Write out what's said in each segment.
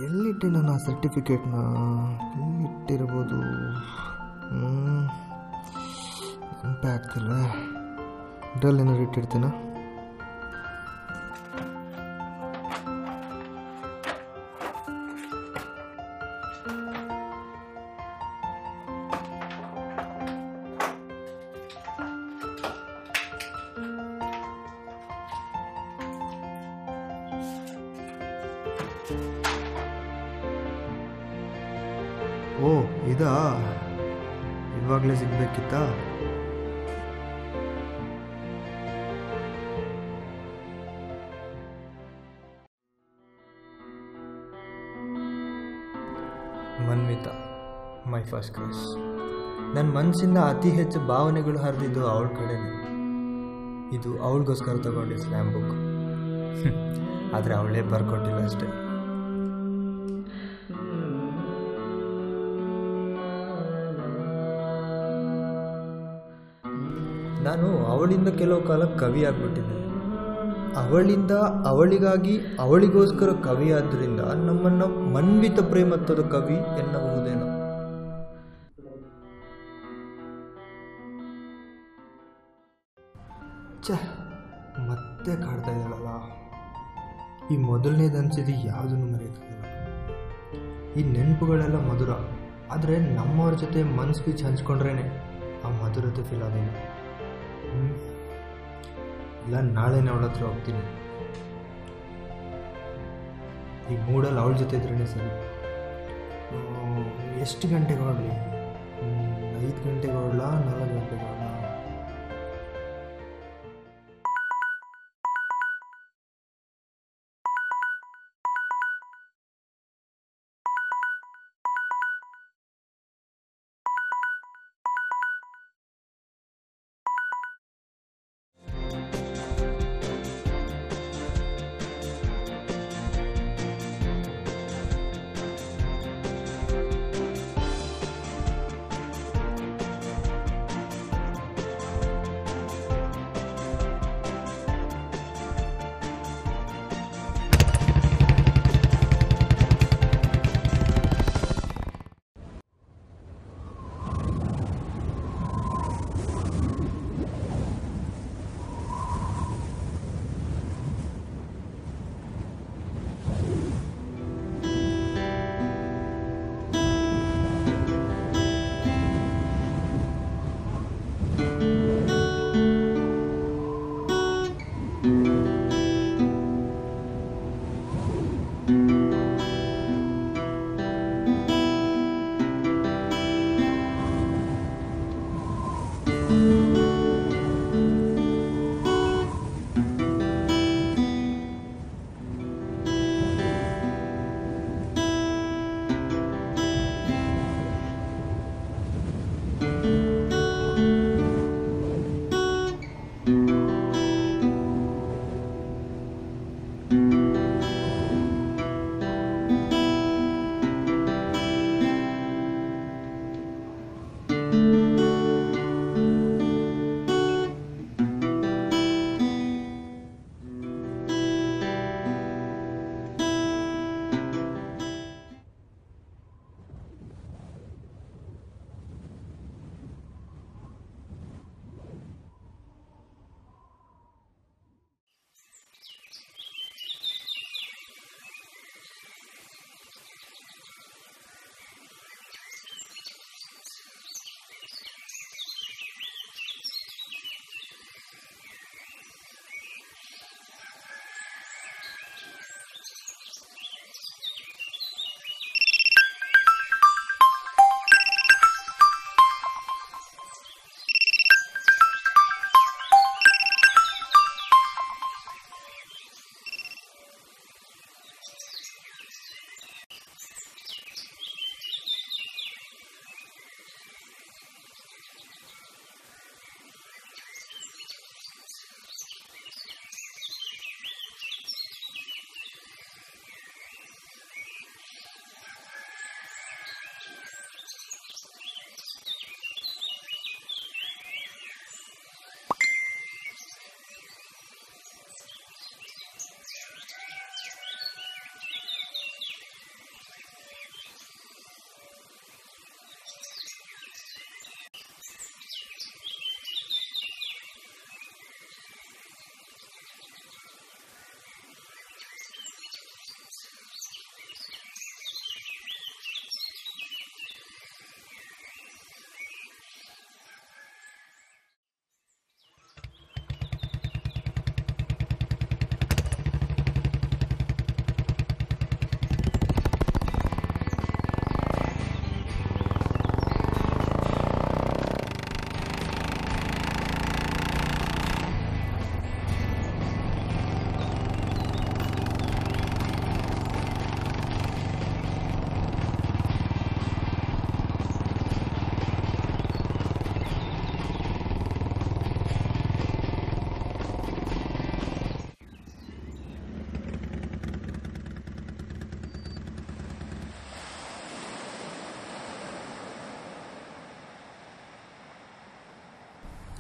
ಎಲ್ಲಿಟ್ಟೆ ನಾನು ಆ ಸರ್ಟಿಫಿಕೇಟ್ನ? ಎಲ್ಲಿಟ್ಟಿರ್ಬೋದು? ನೆನಪೇ ಆಗ್ತಿಲ್ಲ. ಇದರಲ್ಲಿ ಏನಾದ್ರು ಇಟ್ಟಿರ್ತೀನ? ಓ, ಇದಾ? ಇವಾಗಲೇ ಸಿಗ್ಬೇಕಿತ್ತಾ? Manvitha, my first crush. ನನ್ನ ಮನಸ್ಸಿಂದ ಅತಿ ಹೆಚ್ಚು ಭಾವನೆಗಳು ಹರಿದಿದ್ದು ಅವಳ ಕಡೆನೇ. ಇದು ಅವಳಿಗೋಸ್ಕರ ತಗೊಂಡೆ ಸ್ಲ್ಯಾಮ್ ಬುಕ್. ಆದರೆ ಅವಳೇ ಬರ್ಕೊಟ್ಟಿಲ್ಲ ಅಷ್ಟೇ. ನಾನು ಅವಳಿಂದ ಕೆಲವು ಕಾಲ ಕವಿ ಆಗಿಬಿಟ್ಟಿದ್ದೆ. ಅವಳಿಂದ ಅವಳಿಗಾಗಿ ಅವಳಿಗೋಸ್ಕರ ಕವಿ ಆದ್ದರಿಂದ ನಮ್ಮನ್ನು ಮನ್ವಿತ ಪ್ರೇಮತ್ವದ ಕವಿ ಎನ್ನಬಹುದೇನೋ. ಮತ್ತೆ ಕಾಡ್ತಾ ಇದ್ದಾಳಲ್ಲ. ಈ ಮೊದಲನೇದು ಅನಿಸಿದ್ದು ಯಾವುದನ್ನು ಮರೆಯೋಕ್ಕಾಗಲ್ಲ. ಈ ನೆನಪುಗಳೆಲ್ಲ ಮಧುರ, ಆದರೆ ನಮ್ಮವ್ರ ಜೊತೆ ಮನ್ಸು ಬಿಚ್ಚಿ ಹಂಚ್ಕೊಂಡ್ರೇ ಆ ಮಧುರತೆ ಫೀಲ್ ಆಗೋದು. ಇಲ್ಲ, ನಾಳೆನೇ ಅವಳ ಹತ್ರ ಹೋಗ್ತೀನಿ. ಈ ಮೂಡಲ್ಲಿ ಅವಳ ಜೊತೆ ಇದ್ರೇ ಸರಿ. ಎಷ್ಟು ಗಂಟೆಗೆ ಹೊರಡಲಿ? 5 ಗಂಟೆಗೆ ಹೊರಡಲ, 4 ಗಂಟೆಗೆ ಹೊರಡಲ?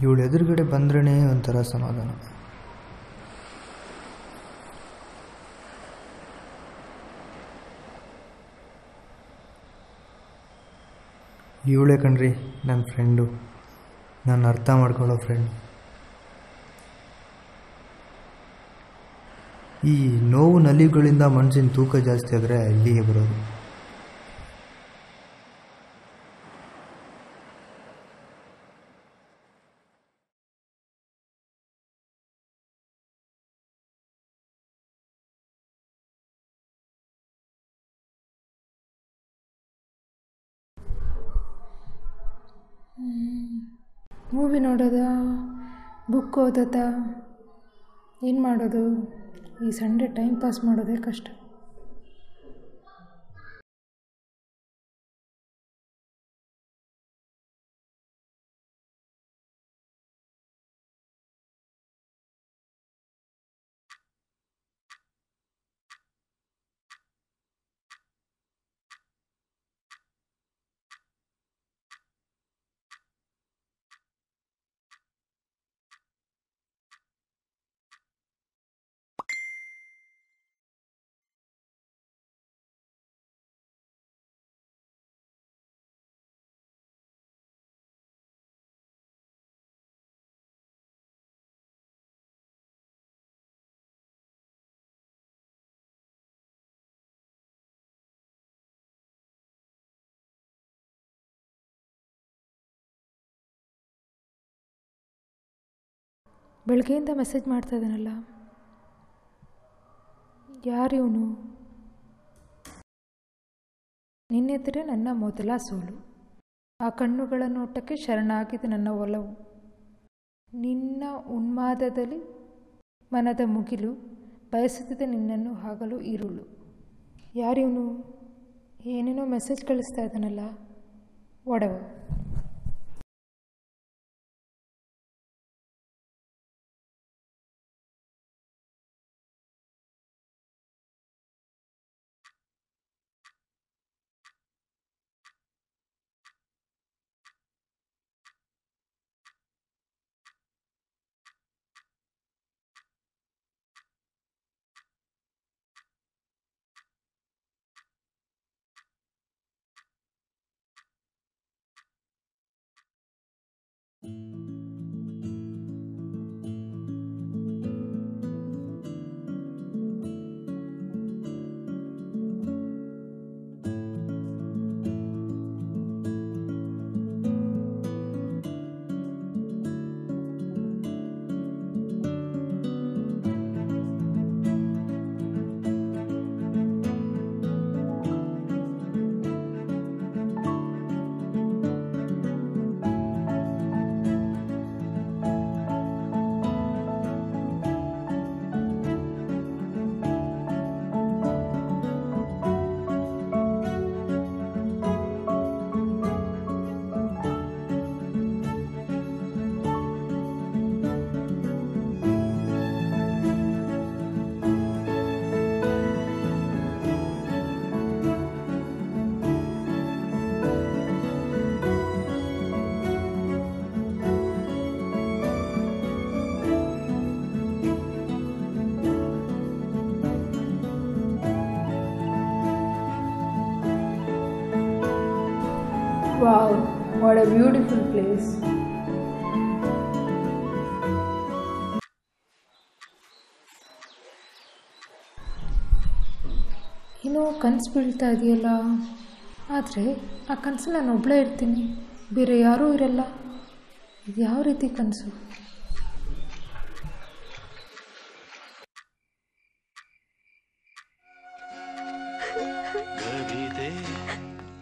ಇವಳು ಎದುರುಗಡೆ ಬಂದ್ರೇ ಒಂಥರ ಸಮಾಧಾನ. ಇವಳೇ ಕಣ್ರಿ ನನ್ನ ಫ್ರೆಂಡು, ನಾನು ಅರ್ಥ ಮಾಡ್ಕೊಳ್ಳೋ ಫ್ರೆಂಡು. ಈ ನೋವು ನಲಿಗಳಿಂದ ಮನಸ್ಸಿನ ತೂಕ ಜಾಸ್ತಿ ಆದರೆ ಇಲ್ಲಿಗೆ ಬರೋದು. ಮೂವಿ ನೋಡೋದಾ, ಬುಕ್ ಓದೋದಾ, ಏನು ಮಾಡೋದು? ಈ ಸಂಡೇ ಟೈಮ್ ಪಾಸ್ ಮಾಡೋದೇ ಕಷ್ಟ. ಬೆಳಗ್ಗೆಯಿಂದ ಮೆಸೇಜ್ ಮಾಡ್ತಾ ಇದ್ದಾನಲ್ಲ, ಯಾರಿವನು? ನಿನ್ನೆದುರೇ ನನ್ನ ಮೊದಲ ಸೋಲು. ಆ ಕಣ್ಣುಗಳ ನೋಟಕ್ಕೆ ಶರಣಾಗಿದೆ ನನ್ನ ಒಲವು. ನಿನ್ನ ಉನ್ಮಾದದಲ್ಲಿ ಮನದ ಮುಗಿಲು, ಬಯಸುತ್ತಿದೆ ನಿನ್ನನ್ನು ಆಗಲು ಇರುಳು. ಯಾರಿವನು? ಏನೇನೋ ಮೆಸೇಜ್ ಕಳಿಸ್ತಾ ಇದ್ದಾನಲ್ಲ, ಒಡವ. Wow, what a beautiful place. ಏನೋ ಕನಸು ಬೀಳ್ತಾ ಇದೆಯಲ್ಲ, ಆದರೆ ಆ ಕನಸಲ್ಲಿ ನಾನು ಒಬ್ಬಳೇ ಇರ್ತೀನಿ, ಬೇರೆ ಯಾರೂ ಇರಲ್ಲ. ಇದು ಯಾವ ರೀತಿ ಕನಸು?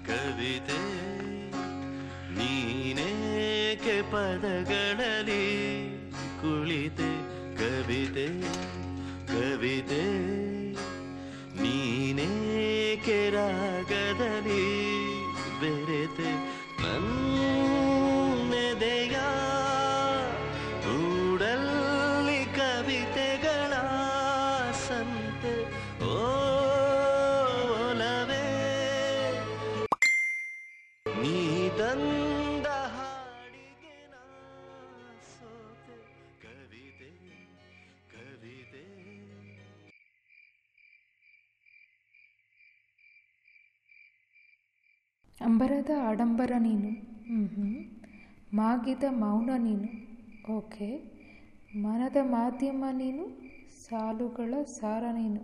ಕವಿತೆ ನೀನೇಕೆ ಪದಗಳಲ್ಲಿ ಕುಳಿತೆ, ಕವಿತೆ ಕವಿತೆ ನೀನೇಕೆ ರಾಗದಲ್ಲಿ ಬೆರೆತೆ, ನನ್ನೆದೆಯ ಗೂಡಲ್ಲಿ ಕವಿತೆಗಳ ಸಂತೆ. ಓಲವೇ ನೀ ತಂದ ಹಾಡಿಗೆ ನಾ ಅಂಬರದ ಆಡಂಬರ ನೀನು. ಮಾಗಿದ ಮೌನ ನೀನು. ಓಕೆ. ಮನದ ಮಾಧ್ಯಮ ನೀನು, ಸಾಲುಗಳ ಸಾರ ನೀನು.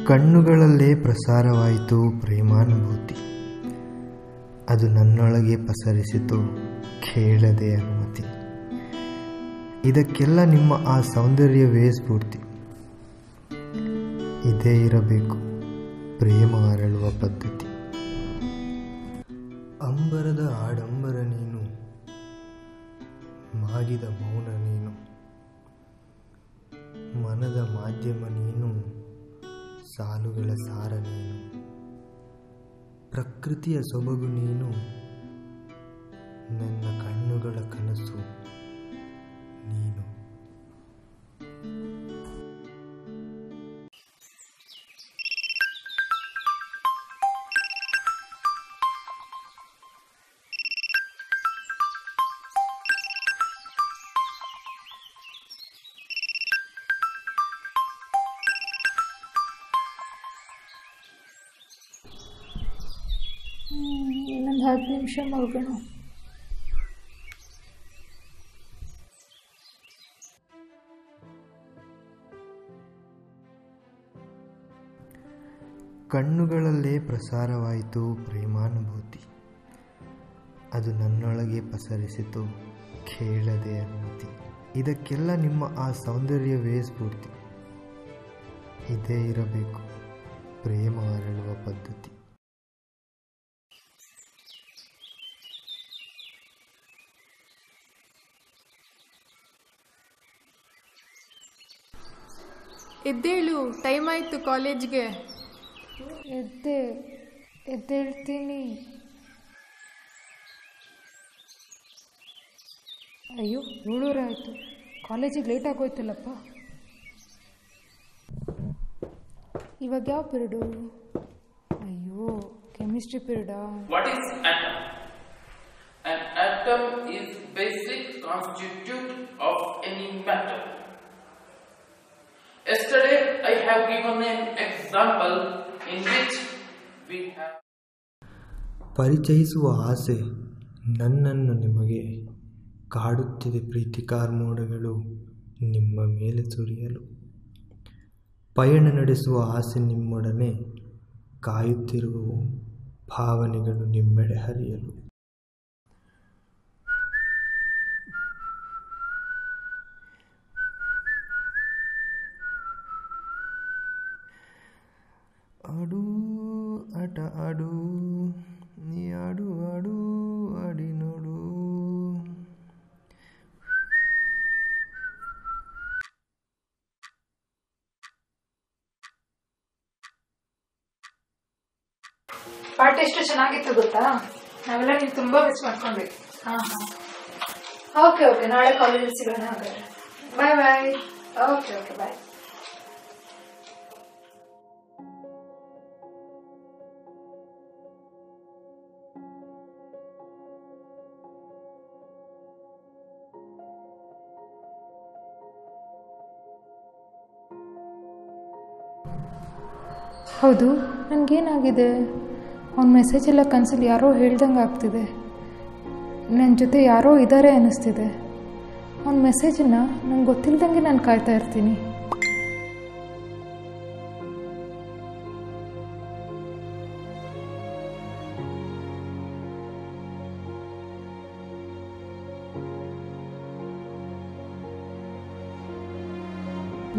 ಕಣ್ಣುಗಳಲ್ಲೇ ಪ್ರಸಾರವಾಯಿತು ಪ್ರೇಮಾನುಭೂತಿ, ಅದು ನನ್ನೊಳಗೆ ಪಸರಿಸಿತು ಕೇಳದೆ ಅನುಮತಿ. ಇದಕ್ಕೆಲ್ಲ ನಿಮ್ಮ ಆ ಸೌಂದರ್ಯವೇ ಸ್ಫೂರ್ತಿ, ಇದೇ ಇರಬೇಕು ಪ್ರೇಮ ಅರಳುವ ಪದ್ಧತಿ. ಅಂಬರದ ಆಡಂಬರ ನೀನು, ಮಾಗಿದ ಮೌನ ನೀನು, ಮನದ ಮಾಧ್ಯಮ ನೀನು, ಸಾಲುಗಳ ಸಾರ ನೀನು, ಪ್ರಕೃತಿಯ ಸೊಬಗು ನೀನು, ನನ್ನ ಕಣ್ಣುಗಳ ಕನಸು ನೀನು. ಇನ್ನೊಂದು 10 ನಿಮಿಷ ಮಲ್ಗೋಣ. ಕಣ್ಣುಗಳಲ್ಲೇ ಪ್ರಸಾರವಾಯಿತು ಪ್ರೇಮಾನುಭೂತಿ, ಅದು ನನ್ನೊಳಗೆ ಪಸರಿಸಿತು ಕೇಳದೆ ಅನುಮತಿ. ಇದಕ್ಕೆಲ್ಲ ನಿಮ್ಮ ಆ ಸೌಂದರ್ಯವೇ ಸ್ಫೂರ್ತಿ, ಇದೇ ಇರಬೇಕು ಪ್ರೇಮ ಅರಳುವ ಪದ್ಧತಿ. ಎದ್ದೇಳು, ಟೈಮ್ ಆಯಿತು ಕಾಲೇಜ್ಗೆ. ಎದ್ದೇಳ್ತೀನಿ. ಅಯ್ಯೋ 7 ಆಯಿತು, ಕಾಲೇಜಿಗೆ ಲೇಟ್ ಆಗೋಯ್ತಲ್ಲಪ್ಪ. ಇವಾಗ ಯಾವ ಪಿರಿಯಡು? ಅಯ್ಯೋ chemistry ಪಿರಿಯಡಾ? What is atom? An atom is basic constituent of any matter. Yesterday I have given an example in which we have ಪರಿಚಯಿಸುವ ಆಸೆ ನನ್ನನ್ನು ನಿಮಗೆ ಕಾಡುತ್ತಿದೆ, ಪ್ರೀತಿ ಕಾರ್ಮೋಡಗಳು ನಿಮ್ಮ ಮೇಲೆ ಸುರಿಯಲು. ಪಯಣ ನಡೆಸುವ ಆಸೆ ನಿಮ್ಮೊಡನೆ ಕಾಯುತ್ತಿರುವವು, ಭಾವನೆಗಳು ನಿಮ್ಮೆಡೆ ಹರಿಯಲು. ಆಡು ಆಟ ಆಡು, ನೀ ಆಡು ಆಡು ಆಡಿ ನೋಡು. ಪಾಠ ಎಷ್ಟು ಚೆನ್ನಾಗಿತ್ತು ಗೊತ್ತಾ? ನಾವೆಲ್ಲ ನೀವು ತುಂಬಾ ಮಿಸ್ ಮಾಡ್ಕೊಂಡ್ವಿ. ಓಕೆ, ನಾಳೆ ಕಾಲೇಜಲ್ಲಿ ಸಿಗೋಣ ಹಾಗಾದ್ರೆ. ಬಾಯ್. ಓಕೆ, ಬಾಯ್. ಹೌದು, ನನಗೇನಾಗಿದೆ? ಅವ್ನ ಮೆಸೇಜ್ ಎಲ್ಲ ಕನಸಲ್ಲಿ ಯಾರೋ ಹೇಳ್ದಂಗೆ ಆಗ್ತಿದೆ. ನನ್ನ ಜೊತೆ ಯಾರೋ ಇದ್ದಾರೆ ಅನ್ನಿಸ್ತಿದೆ. ಅವ್ನ ಮೆಸೇಜನ್ನು ನಂಗೆ ಗೊತ್ತಿಲ್ಲದಂಗೆ ನಾನು ಕಾಯ್ತಾ ಇರ್ತೀನಿ.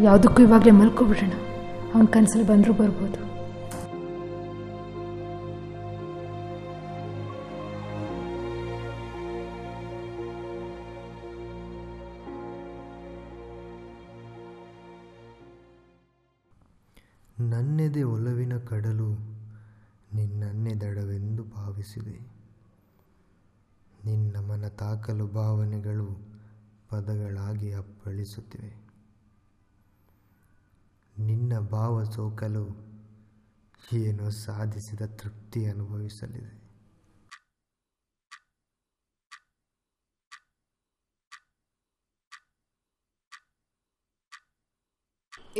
ಯಾವುದಕ್ಕೂ ಇವಾಗಲೇ ಮಲ್ಕೊಬಿಡೋಣ. ಅವನ ಕನಸಲ್ಲಿ ಬಂದರೂ ಬರ್ಬೋದು. ನನ್ನೆದೆ ಒಲವಿನ ಕಡಲು ನಿನ್ನನ್ನೇ ದಡವೆಂದು ಭಾವಿಸಿದೆ. ನಿನ್ನ ಮನ ತಾಕಲು ಭಾವನೆಗಳು ಪದಗಳಾಗಿ ಅಪ್ಪಳಿಸುತ್ತಿವೆ. ನಿನ್ನ ಭಾವ ಸೋಕಲು ಏನೋ ಸಾಧಿಸಿದ ತೃಪ್ತಿ ಅನುಭವಿಸಲಿದೆ.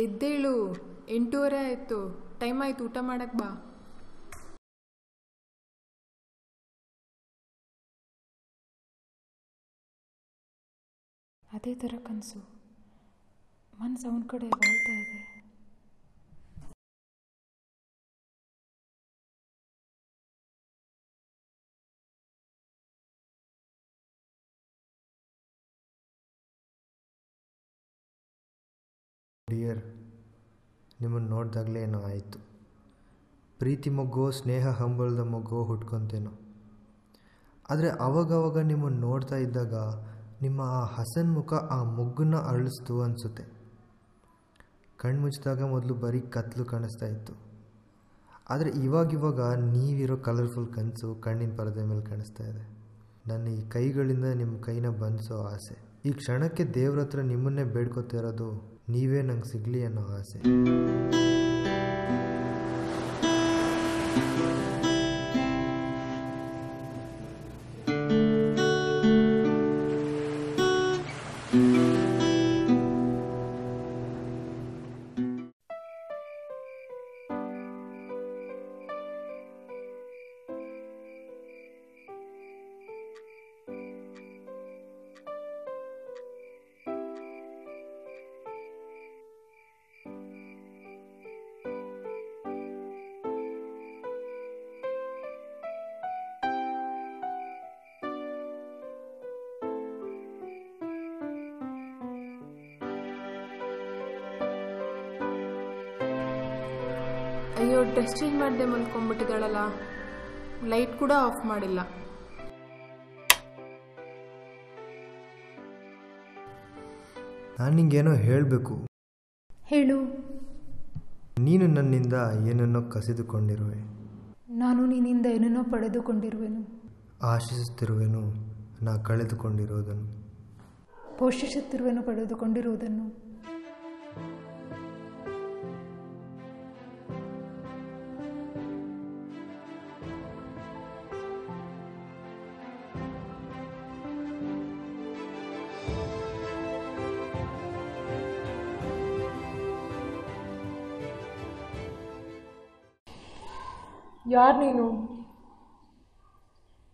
ಎದ್ದೇಳು, 8:30 ಆಯಿತು, ಟೈಮ್ ಆಯ್ತು, ಊಟ ಮಾಡಕ್ಕೆ ಬಾ. ಅದೇ ಥರ ಕನಸು, ಮನಸ್ಸು ಅವನ ಕಡೆ ವಾಳ್ತಾ ಇದೆ. ಡಿಯರ್, ನಿಮ್ಮನ್ನು ನೋಡಿದಾಗಲೇ ಏನೋ ಆಯಿತು. ಪ್ರೀತಿ ಮೊಗ್ಗೋ ಸ್ನೇಹ ಹಂಬಲದ ಮೊಗ್ಗೋ ಹುಟ್ಕೊಂತೇನೋ. ಆದರೆ ಅವಾಗವಾಗ ನಿಮ್ಮನ್ನು ನೋಡ್ತಾ ಇದ್ದಾಗ ನಿಮ್ಮ ಆ ಹಸನ್ಮುಖ ಆ ಮೊಗ್ಗನ್ನ ಅರಳಿಸ್ತು ಅನಿಸುತ್ತೆ. ಕಣ್ಣು ಮುಚ್ಚಿದಾಗ ಮೊದಲು ಬರೀ ಕತ್ಲು ಕಾಣಿಸ್ತಾ ಇತ್ತು. ಆದರೆ ಇವಾಗ ನೀವಿರೋ ಕಲರ್ಫುಲ್ ಕನಸು ಕಣ್ಣಿನ ಪರದೆ ಮೇಲೆ ಕಾಣಿಸ್ತಾ ಇದೆ. ನನ್ನ ಈ ಕೈಗಳಿಂದ ನಿಮ್ಮ ಕೈನ ಬಂಧಿಸೋ ಆಸೆ. ಈ ಕ್ಷಣಕ್ಕೆ ದೇವ್ರ ಹತ್ರ ನಿಮ್ಮನ್ನೇ ಬೇಡ್ಕೊತಿರೋದು, ನೀವೇ ನಂಗೆ ಸಿಗಲಿ ಅನ್ನೋ ಆಸೆ. ಅಯ್ಯೋ, ಡ್ರೆಸ್ ಚೇಂಜ್ ಮಾಡದೆ ಮಲ್ಕೊಂಡ್ಬಿಟ್ಟಿದ್ದಾಳಲ್ಲ, ಲೈಟ್ ಕೂಡ ಆಫ್ ಮಾಡಿಲ್ಲ. ನಾನು ನಿಂಗೇನೋ ಹೇಳಬೇಕು. ಹೇಳು. ನೀನು ನನ್ನಿಂದ ಏನನ್ನೋ ಕಸಿದುಕೊಂಡಿರುವೆ. ನಾನು ನಿನ್ನಿಂದ ಏನನ್ನೋ ಪಡೆದುಕೊಂಡಿರುವೆನು. ಆಶಿಸುತ್ತಿರುವೆನು ನಾ ಕಳೆದುಕೊಂಡಿರೋದನ್ನು. ಪೋಷಿಸುತ್ತಿರುವೆನು ಪಡೆದುಕೊಂಡಿರುವುದನ್ನು. ಯಾರು ನೀನು?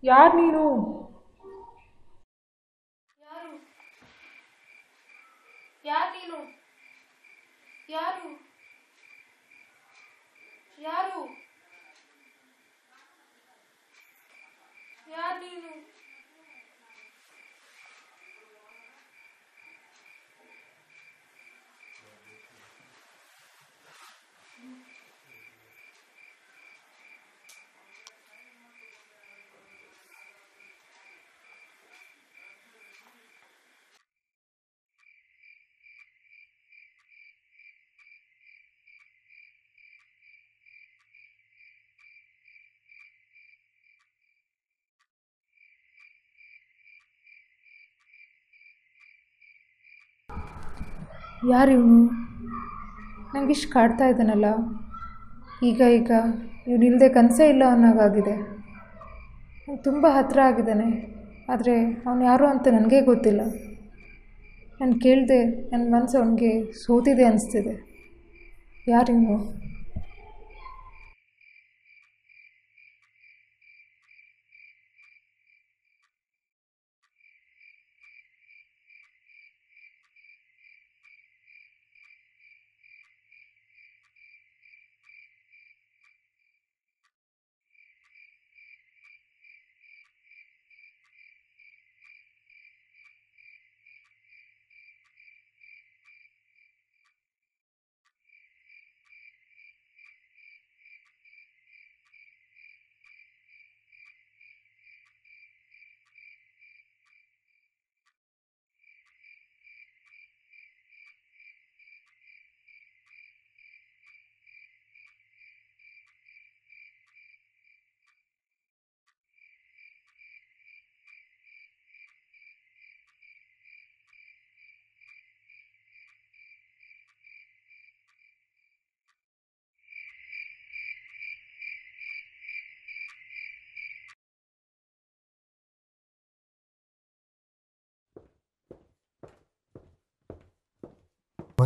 ಯಾರು ನೀನು? ಯಾರು? ಯಾರು ನೀನು? ಯಾರು? ಯಾರು? ಯಾರು ನೀನು? ಯಾರು ಇವನು? ನನಗಿಷ್ಟು ಕಾಡ್ತಾ ಇದ್ದಾನಲ್ಲ, ಈಗ ಇವನಿಲ್ಲದೆ ಕನಸೇ ಇಲ್ಲ ಅನ್ನೋಗಾಗಿದೆ. ತುಂಬ ಹತ್ತಿರ ಆಗಿದ್ದಾನೆ, ಆದರೆ ಅವನು ಯಾರು ಅಂತ ನನಗೇ ಗೊತ್ತಿಲ್ಲ. ನಾನು ಕೇಳಿದೆ, ನನ್ನ ಮನಸ್ಸು ಅವನಿಗೆ ಸೋತಿದೆ ಅನಿಸ್ತಿದೆ. ಯಾರು ಇವನು?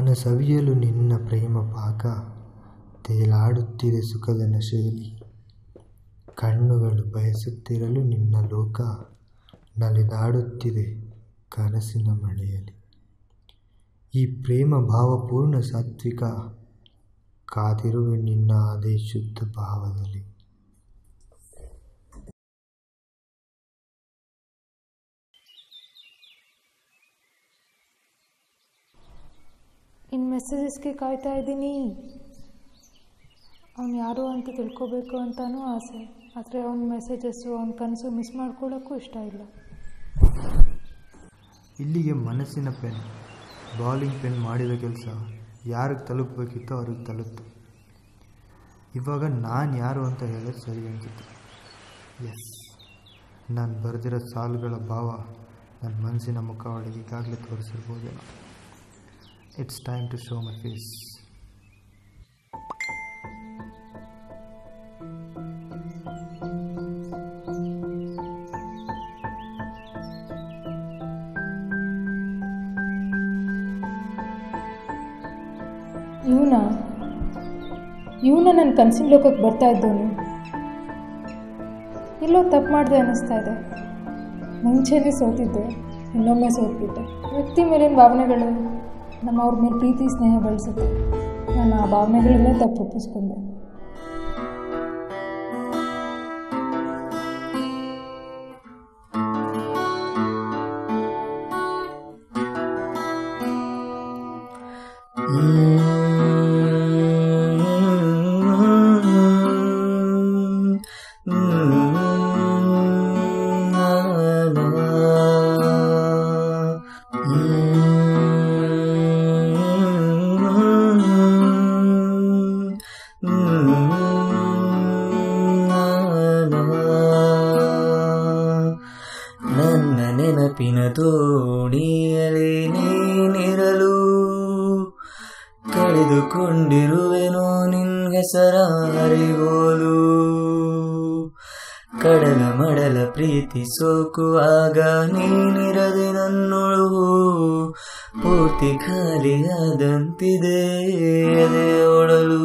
ಮನಸವಿಯಲು ನಿನ್ನ ಪ್ರೇಮ ಪಾಕ, ತೇಲಾಡುತ್ತಿದೆ ಸುಖದ ನಶೆಯಲ್ಲಿ. ಕಣ್ಣುಗಳು ಬಯಸುತ್ತಿರಲು ನಿನ್ನ ಲೋಕ, ನಲಿದಾಡುತ್ತಿದೆ ಕನಸಿನ ಮಳೆಯಲ್ಲಿ. ಈ ಪ್ರೇಮ ಭಾವಪೂರ್ಣ ಸಾತ್ವಿಕ, ಕಾದಿರುವೆ ನಿನ್ನ ಅದೇ ಶುದ್ಧ ಭಾವದಲ್ಲಿ. ಇನ್ನು ಮೆಸೇಜಸ್ಗೆ ಕಾಯ್ತಾ ಇದ್ದೀನಿ. ಅವನು ಯಾರು ಅಂತ ತಿಳ್ಕೊಬೇಕು ಅಂತಲೂ ಆಸೆ, ಆದರೆ ಅವನ ಮೆಸೇಜಸ್ಸು ಅವನ ಕನಸು ಮಿಸ್ ಮಾಡ್ಕೊಳ್ಳೋಕ್ಕೂ ಇಷ್ಟ ಇಲ್ಲ. ಇಲ್ಲಿಗೆ ಮನಸ್ಸಿನ ಪೆನ್, ಬಾಲಿಂಗ್ ಪೆನ್ ಮಾಡಿದ ಕೆಲಸ ಯಾರಿಗೆ ತಲುಪಬೇಕಿತ್ತೋ ಅವ್ರಿಗೆ ತಲುಪ್ತು. ಇವಾಗ ನಾನು ಯಾರು ಅಂತ ಹೇಳೋದು ಸರಿ ಅನಿಸುತ್ತೆ. ಎಸ್, ನಾನು ಬರೆದಿರೋ ಸಾಲುಗಳ ಭಾವ ನನ್ನ ಮನಸ್ಸಿನ ಮುಖವಾಡಿಗೆ ಈಗಾಗಲೇ ತೋರಿಸಿರ್ಬೋದೇನೋ. It's time to show my face. ಇವನ ನನ್ನ ಕನಸಿನ ಲೋಕಕ್ಕೆ ಬರ್ತಾ ಇದ್ದವನು ಎಲ್ಲೋ ತಪ್ಪು ಮಾಡಿದೆ ಅನ್ನಿಸ್ತಾ ಇದೆ. ಮುಂಚೆನೇ ಸೋತಿದ್ದೆ, ಇನ್ನೊಮ್ಮೆ ಸೋತ್ಬಿಟ್ಟೆ. ವ್ಯಕ್ತಿ ಮೇಲಿನ ಭಾವನೆಗಳು ನಮ್ಮ ಅವ್ರ ಮೇಲೆ ಪ್ರೀತಿ ಸ್ನೇಹ ಬೆಳೆಸುತ್ತೆ. ನಾನು ಆ ಭಾವನೆಗಳನ್ನೇ ತಪ್ಪು ಒಪ್ಪಿಸ್ಕೊಂಡೆ. ನನ್ನ ನೆನಪಿನ ತೋಣಿಯಲೇ ನೀನಿರಲು, ಕಳೆದುಕೊಂಡಿರುವೆನೋ ನಿನ್ನ ಹೆಸರ ಹರಿಗೋಲು. ಕಡಲ ಮಡಲ ಪ್ರೀತಿ ಸೋಕುವಾಗ ನೀನಿರದೆ ನನ್ನೊಳು, ಪೂರ್ತಿ ಖಾಲಿಯಾದಂತಿದೆ ಎದೆ ಒಡಲು.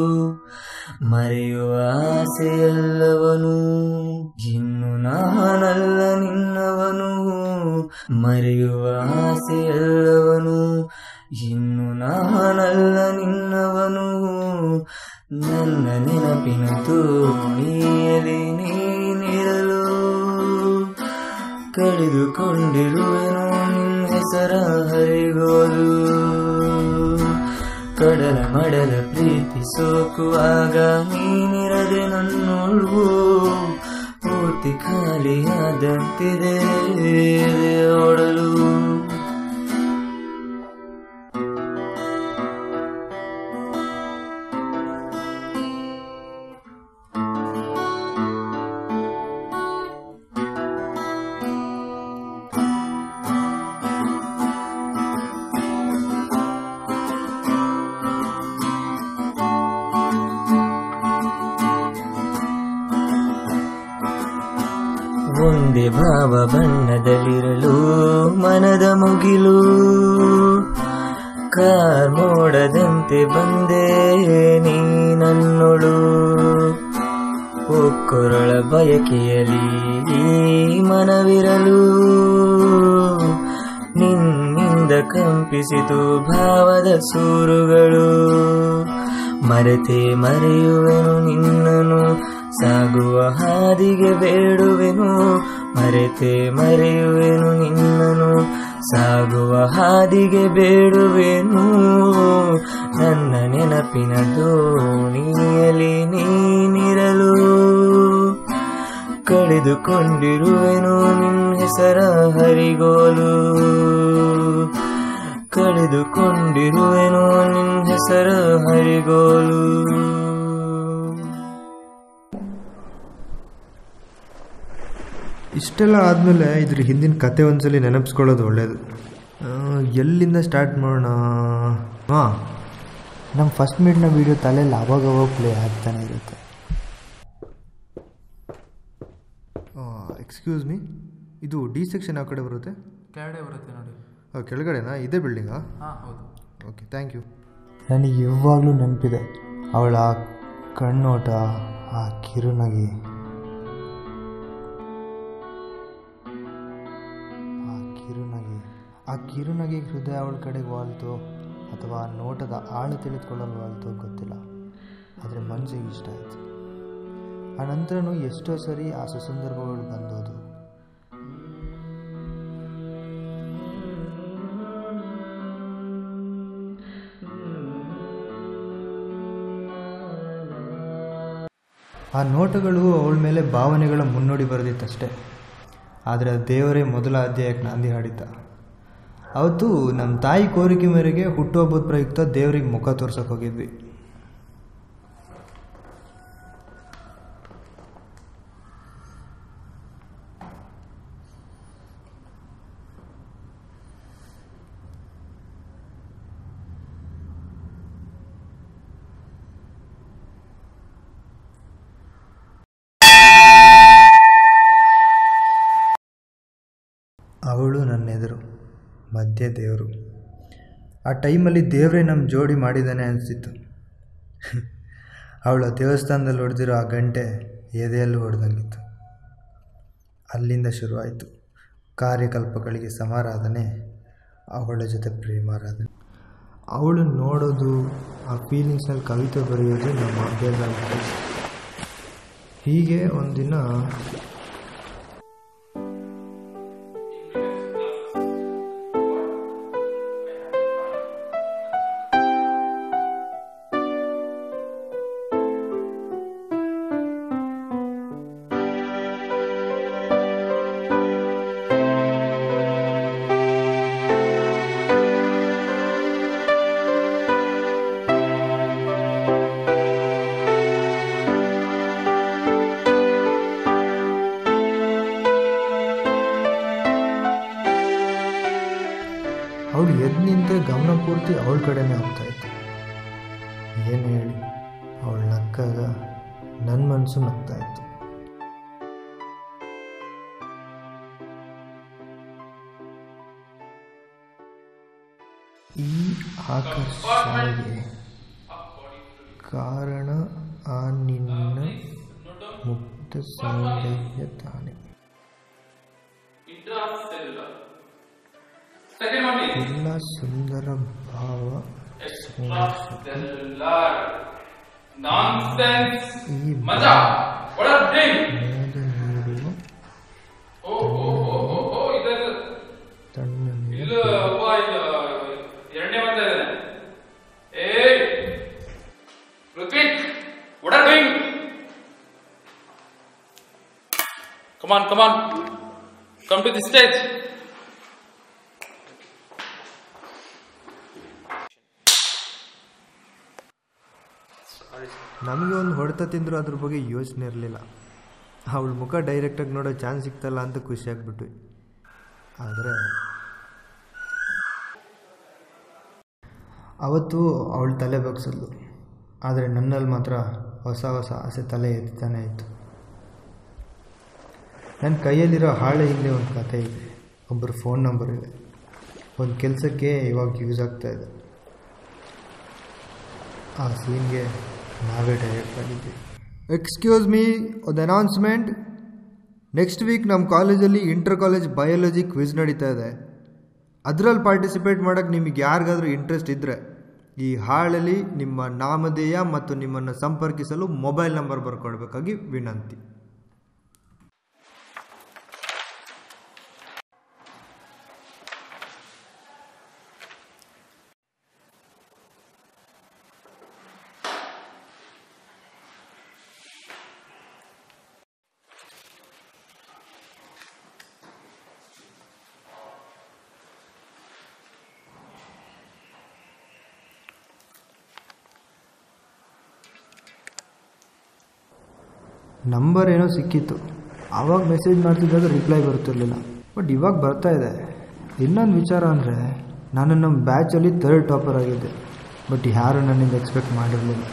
ಮರೆಯುವ ಆಸೆಯಲ್ಲವನು, ಇನ್ನು ನಾನಲ್ಲ ನಿನ್ನವನು. ಮರೆಯುವ ಆಸೆಯಲ್ಲವನು, ಇನ್ನು ನಾನಲ್ಲ ನಿನ್ನವನು. ನನ್ನ ನೆನಪಿನ ತೋಣಿಯಲ್ಲಿ ನೀನಿರಲು, ಕಳೆದುಕೊಂಡಿರುವೆನು ನಿನ್ನ ಹೆಸರ ಹರಿಗೋಲು. ಕಡಲ ಮಡಲ ಪ್ರೀತಿ ಸೋಕುವಾಗ ನೀನಿರದೆ ನನ್ನೊಳು, ಪೂರ್ತಿ ಖಾಲಿಯಾದಂತಿದೆ ಓಡಲು. ಒಂದೇ ಭಾವ ಬಣ್ಣದಲ್ಲಿರಲು ಮನದ ಮುಗಿಲು, ಕಾರ್ಮೋಡದಂತೆ ಬಂದೆ ನೀ ನನ್ನೊಳು. ಒಕ್ಕೊರಳ ಬಯಕೆಯಲಿ ಮನವಿರಲು, ನಿನ್ನಿಂದ ಕಂಪಿಸಿತು ಭಾವದ ಸೂರುಗಳು. ಮರೆತೆ ಮರೆಯುವೆನು ನಿನ್ನನು, ಸಾಗುವ ಹಾದಿಗೆ ಬೇಡುವೆನು. ಮರೆತೆ ಮರೆಯುವೆನು ನಿನ್ನನು, ಸಾಗುವ ಹಾದಿಗೆ ಬೇಡುವೆನು. ನನ್ನ ನೆನಪಿನ ದೋಣಿಯಲ್ಲಿ ನೀನಿರಲು, ಕಳೆದುಕೊಂಡಿರುವೆನು ನಿನ್ನ ಹೆಸರ ಹರಿಗೋಲು. ಕಳೆದುಕೊಂಡಿರುವೆನು ನಿನ್ನ ಹೆಸರ ಹರಿಗೋಲು. ಇಷ್ಟೆಲ್ಲ ಆದಮೇಲೆ ಇದ್ರ ಹಿಂದಿನ ಕತೆ ಒಂದ್ಸಲಿ ನೆನಪಿಸ್ಕೊಳ್ಳೋದು ಒಳ್ಳೆಯದು. ಎಲ್ಲಿಂದ ಸ್ಟಾರ್ಟ್ ಮಾಡೋಣ? ಹಾಂ, ನಮ್ಮ ಫಸ್ಟ್ ಮೀಟ್ನ ವೀಡಿಯೋ ತಲೆಯಲ್ಲಿ ಅವಾಗವಾಗ ಪ್ಲೇ ಆಗ್ತಾನೆ ಇರುತ್ತೆ. ಎಕ್ಸ್ಕ್ಯೂಸ್ ಮೀ, ಇದು ಡಿ ಸೆಕ್ಷನ್ ಯಾವ ಕಡೆ ಬರುತ್ತೆ? ಕೆಳಗಡೆ ಬರುತ್ತೆ ನೋಡಿ. ಕೆಳಗಡೆನಾ? ಇದೇ ಬಿಲ್ಡಿಂಗಾ? ಹಾಂ ಹೌದು. Okay, thank you. ನನಗೆ ಯಾವಾಗಲೂ ನೆನಪಿದೆ ಅವಳ ಕಣ್ಣೋಟ, ಆ ಕಿರುನಗೆ, ಆ ಕಿರುನಗೆ ಹೃದಯ ಅವಳ ಕಡೆಗೆ ವಾಲ್ತು ಅಥವಾ ನೋಟದ ಆಳ ತಿಳಿದುಕೊಳ್ಳಲು ವಾಲ್ತು ಗೊತ್ತಿಲ್ಲ. ಆದರೆ ಮನಸ್ಸಿಗೆ ಇಷ್ಟ ಆಯಿತು. ಆ ನಂತರನೂ ಎಷ್ಟೋ ಸರಿ ಆ ಸುಸಂದರ್ಭಗಳು ಬಂದೋದು. ಆ ನೋಟಗಳು ಅವಳ ಮೇಲೆ ಭಾವನೆಗಳ ಮುನ್ನೋಡಿ ಬರೆದಿತ್ತಷ್ಟೆ. ಆದರೆ ದೇವರೇ ಮೊದಲ ಅಧ್ಯಾಯಕ್ಕೆ ನಾಂದಿ ಹಾಡಿದ್ದ. ಅವತ್ತು ನಮ್ಮ ತಾಯಿ ಕೋರಿಕೆ ಮೇರೆಗೆ ಹುಟ್ಟುಹಬ್ಬದ ಪ್ರಯುಕ್ತ ದೇವರಿಗೆ ಮುಖ ತೋರ್ಸಕ್ಕೆ ಹೋಗಿದ್ವಿ. ಅವಳು ನನ್ನೆದುರು, ಮಧ್ಯೆ ದೇವರು. ಆ ಟೈಮಲ್ಲಿ ದೇವರೇ ನಮ್ಮ ಜೋಡಿ ಮಾಡಿದ್ದಾನೆ ಅನಿಸ್ತಿತ್ತು. ಅವಳ ದೇವಸ್ಥಾನದಲ್ಲಿ ಹೊಡೆದಿರೋ ಆ ಗಂಟೆ ಎದೆಯಲ್ಲೂ ಹೊಡೆದಂಗಿತ್ತು. ಅಲ್ಲಿಂದ ಶುರುವಾಯಿತು ಕಾರ್ಯಕಲ್ಪಗಳಿಗೆ ಸಮಾರಾಧನೆ, ಅವಳ ಜೊತೆ ಪ್ರೇಮಾರಾಧನೆ. ಅವಳು ನೋಡೋದು, ಆ ಫೀಲಿಂಗ್ಸ್ನಲ್ಲಿ ಕವಿತೆ ಬರೆಯೋದು ನಮ್ಮ ಅಭ್ಯಾಸ ಆಗಿತ್ತು. ಹೀಗೆ ಒಂದಿನ ಅವಳು ಎದ್ದು ನಿಂತರೆ ಗಮನ ಪೂರ್ತಿ ಅವಳ ಕಡೆನೇ ಹೋಗ್ತಾಯಿತ್ತು. ಏನು ಹೇಳಿ, ಅವಳು ನಕ್ಕಾಗ ನನ್ನ ಮನಸ್ಸು ನಗ್ತಾಯಿತ್ತು. ಈ ಆಕರ್ಷಣೆಗೆ ಕಾರಣ ಆ ನಿನ್ನ ಮುಕ್ತ ಸೌಂದರ್ಯ ತಾನೆ. ಎಲ್ಲ ಸುಂದರ ಭಾವ ಈ ನೀಡುವ ತಣ್ಣನೆಯ Come on. Come to the stage. ನಮಗೆ ಒಂದು ಹೊಡೆತ ತಿಂದರೂ ಅದ್ರ ಬಗ್ಗೆ ಯೋಚನೆ ಇರಲಿಲ್ಲ. ಅವಳ ಮುಖ ಡೈರೆಕ್ಟಾಗಿ ನೋಡೋ ಚಾನ್ಸ್ ಸಿಗ್ತಲ್ಲ ಅಂತ ಖುಷಿಯಾಗ್ಬಿಟ್ವಿ. ಆದರೆ ಅವತ್ತು ಅವಳು ತಲೆ ಬಗ್ಸಿದ್ಲು. ಆದರೆ ನನ್ನಲ್ಲಿ ಮಾತ್ರ ಹೊಸ ಆಸೆ ತಲೆ ಎತ್ತಾನೆ ಇತ್ತು. ನನ್ನ ಕೈಯಲ್ಲಿರೋ ಹಾಳೆ ಹಿಂದೆ ಒಂದು ಕತೆ ಇದೆ, ಒಬ್ಬರು ಫೋನ್ ನಂಬರ್ ಇದೆ, ಒಂದು ಕೆಲಸಕ್ಕೆ ಇವಾಗ ಯೂಸ್ ಆಗ್ತಾಯಿದೆ. ಆ ಸೀನ್ಗೆ ನಾವೇ ಡೈರೆಕ್ಟ್ ಆಗಿದ್ವಿ. ಎಕ್ಸ್ಕ್ಯೂಸ್ ಮೀ, ಒಂದು ಅನೌನ್ಸ್ಮೆಂಟ್. ನೆಕ್ಸ್ಟ್ ವೀಕ್ ನಮ್ಮ ಕಾಲೇಜಲ್ಲಿ ಇಂಟರ್ ಕಾಲೇಜ್ ಬಯಾಲಜಿ ಕ್ವಿಜ್ ನಡೀತಾ ಇದೆ. ಅದರಲ್ಲಿ ಪಾರ್ಟಿಸಿಪೇಟ್ ಮಾಡೋಕ್ಕೆ ನಿಮಗೆ ಯಾರಿಗಾದ್ರೂ ಇಂಟ್ರೆಸ್ಟ್ ಇದ್ದರೆ ಈ ಹಾಳಲ್ಲಿ ನಿಮ್ಮ ನಾಮಧೇಯ ಮತ್ತು ನಿಮ್ಮನ್ನು ಸಂಪರ್ಕಿಸಲು ಮೊಬೈಲ್ ನಂಬರ್ ಬರ್ಕೊಡ್ಬೇಕಾಗಿ ವಿನಂತಿ. ನಂಬರ್ ಏನೋ ಸಿಕ್ಕಿತ್ತು. ಆವಾಗ ಮೆಸೇಜ್ ಮಾಡ್ತಿದ್ದಾಗ ರಿಪ್ಲೈ ಬರ್ತಿರ್ಲಿಲ್ಲ, ಬಟ್ ಇವಾಗ ಬರ್ತಾ ಇದೆ. ಇನ್ನೊಂದು ವಿಚಾರ ಅಂದರೆ ನಾನು ನಮ್ಮ ಬ್ಯಾಚಲ್ಲಿ 3rd ಟಾಪರ್ ಆಗಿದ್ದೆ, ಬಟ್ ಯಾರು ನನ್ನಿಂದ ಎಕ್ಸ್ಪೆಕ್ಟ್ ಮಾಡಿರಲಿಲ್ಲ.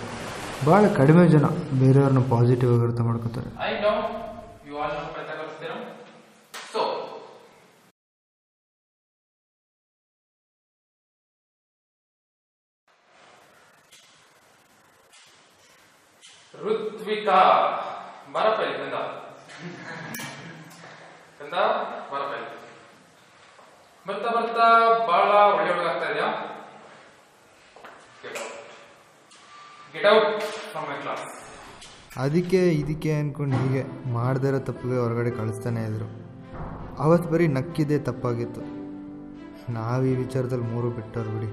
ಭಾಳ ಕಡಿಮೆ ಜನ ಬೇರೆಯವ್ರನ್ನ ಪಾಸಿಟಿವ್ ಆಗಿ ಅರ್ಥ ಮಾಡ್ಕೋತಾರೆ. ಋತ್ವಿಕಾ ಬರಪಲ್ಲಿ ಕಂದ ಕಂದ ಬರಪಲ್ಲಿ. ಬರ್ತಾ ಬರ್ತಾ ಬಹಳ ಒಳ್ಳೆ ಹುಡುಗ ಆಗ್ತಾ ಇದೆಯಾ? Get out from my class. ಅದಕ್ಕೆ ಇದಕ್ಕೆ ಅಂದ್ಕೊಂಡು ಹೀಗೆ ಮಾಡದೇ ಇರೋ ತಪ್ಪಿಗೆ ಹೊರಗಡೆ ಕಳಿಸ್ತಾನೆ ಇದ್ರು. ಅವತ್ತು ಬರೀ ನಕ್ಕಿದೆ ತಪ್ಪಾಗಿತ್ತು. ನಾವು ಈ ವಿಚಾರದಲ್ಲಿ ಮೂರು ಬಿಟ್ಟವ್ರು ಬಿಡಿ.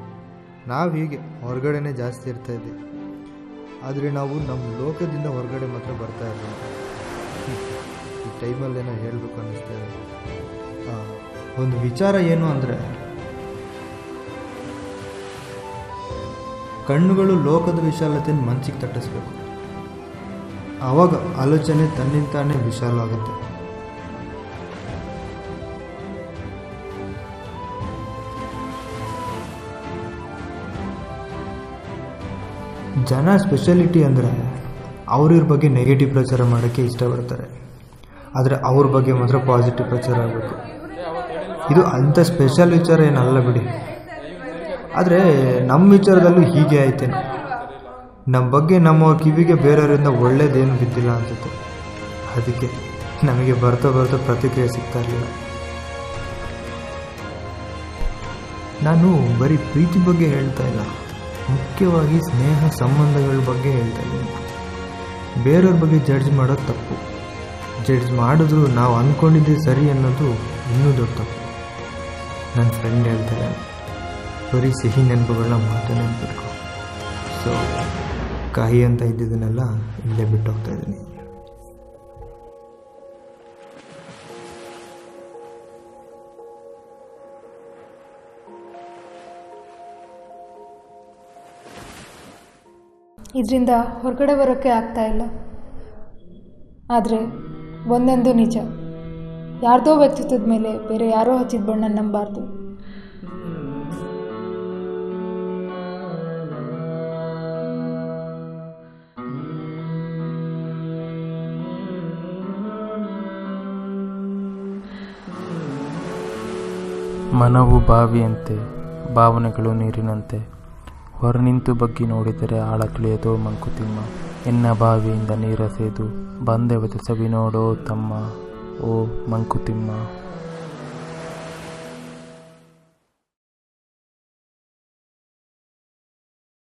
ನಾವು ಹೀಗೆ ಹೊರಗಡೆನೇ ಜಾಸ್ತಿ ಇರ್ತಾಯಿದ್ವಿ. ಆದರೆ ನಾವು ನಮ್ಮ ಲೋಕದಿಂದ ಹೊರಗಡೆ ಮಾತ್ರ ಬರ್ತಾ ಇರಲಿಲ್ಲ. ಈ ಟೈಮಲ್ಲೇನೋ ಹೇಳಬೇಕು ಅನ್ನಿಸ್ತಾ ಇದೆ. ಒಂದು ವಿಚಾರ ಏನು ಅಂದರೆ, ಕಣ್ಣುಗಳು ಲೋಕದ ವಿಶಾಲತೆಯನ್ನು ಮನಸ್ಸಿಗೆ ತಟ್ಟಿಸ್ಬೇಕು. ಆವಾಗ ಆಲೋಚನೆ ತನ್ನಿಂತಾನೇ ವಿಶಾಲ ಆಗುತ್ತೆ. ಜನ ಸ್ಪೆಷಾಲಿಟಿ ಅಂದರೆ ಅವ್ರ ಬಗ್ಗೆ ನೆಗೆಟಿವ್ ಪ್ರಚಾರ ಮಾಡೋಕ್ಕೆ ಇಷ್ಟಪಡ್ತಾರೆ. ಆದರೆ ಅವ್ರ ಬಗ್ಗೆ ಮಾತ್ರ ಪಾಸಿಟಿವ್ ಪ್ರಚಾರ ಆಗಬೇಕು. ಇದು ಅಂಥ ಸ್ಪೆಷಲ್ ವಿಚಾರ ಏನಲ್ಲ ಬಿಡಿ. ಆದರೆ ನಮ್ಮ ವಿಚಾರದಲ್ಲೂ ಹೀಗೆ ಆಯ್ತೇನೆ. ನಮ್ಮ ಬಗ್ಗೆ ನಮ್ಮ ಕಿವಿಗೆ ಬೇರೆಯವರಿಂದ ಒಳ್ಳೇದೇನು ಬಿದ್ದಿಲ್ಲ ಅನಿಸುತ್ತೆ. ಅದಕ್ಕೆ ನಮಗೆ ಬರ್ತಾ ಬರ್ತಾ ಪ್ರತಿಕ್ರಿಯೆ ಸಿಗ್ತಾ ಇರಲಿಲ್ಲ. ನಾನು ಬರೀ ಪ್ರೀತಿ ಬಗ್ಗೆ ಹೇಳ್ತಾ ಇಲ್ಲ, ಮುಖ್ಯವಾಗಿ ಸ್ನೇಹ ಸಂಬಂಧಗಳ ಬಗ್ಗೆ ಹೇಳ್ತಾ ಇದ್ದೀನಿ. ಬೇರೆಯವ್ರ ಬಗ್ಗೆ ಜಡ್ಜ್ ಮಾಡೋದು ತಪ್ಪು. ಜಡ್ಜ್ ಮಾಡಿದ್ರು ನಾವು ಅಂದ್ಕೊಂಡಿದ್ದೆ ಸರಿ ಅನ್ನೋದು ಇನ್ನೂ ದೊಡ್ಡ ತಪ್ಪು. ನನ್ನ ಫ್ರೆಂಡ್ ಹೇಳ್ತಾರೆ, ಬರೀ ಸಿಹಿ ನೆನಪುಗಳನ್ನ ಮಾತ್ರ ನೆನಪಿಟ್ಕೊ. ಸೊ ಕಾಯಿ ಅಂತ ಇದ್ದಿದ್ದನ್ನೆಲ್ಲ ಇಲ್ಲೇ ಬಿಟ್ಟು ಹೋಗ್ತಾ ಇದ್ದೀನಿ. ಇದರಿಂದ ಹೊರಗಡೆ ಬರೋಕ್ಕೆ ಆಗ್ತಾ ಇಲ್ಲ. ಆದರೆ ಒಂದೊಂದು ನಿಜ, ಯಾರ್ದೋ ವ್ಯಕ್ತಿತ್ವದ ಮೇಲೆ ಬೇರೆ ಯಾರೋ ಹಚ್ಚಿದ ಬಣ್ಣ ನಂಬಾರ್ದು. ಮನವು ಬಾವಿಯಂತೆ, ಭಾವನೆಗಳು ನೀರಿನಂತೆ. ಹೊರ ನಿಂತು ಬಗ್ಗಿ ನೋಡಿದರೆ ಆಳ ತಿಳಿಯದೋ ಮಂಕುತಿಮ್ಮ. ಎನ್ನ ಬಾವಿಯಿಂದ ನೀರ ಸೇದು ಬಂದೆವತ ಸವಿ ನೋಡೋ ತಮ್ಮ, ಓ ಮಂಕುತಿಮ್ಮ.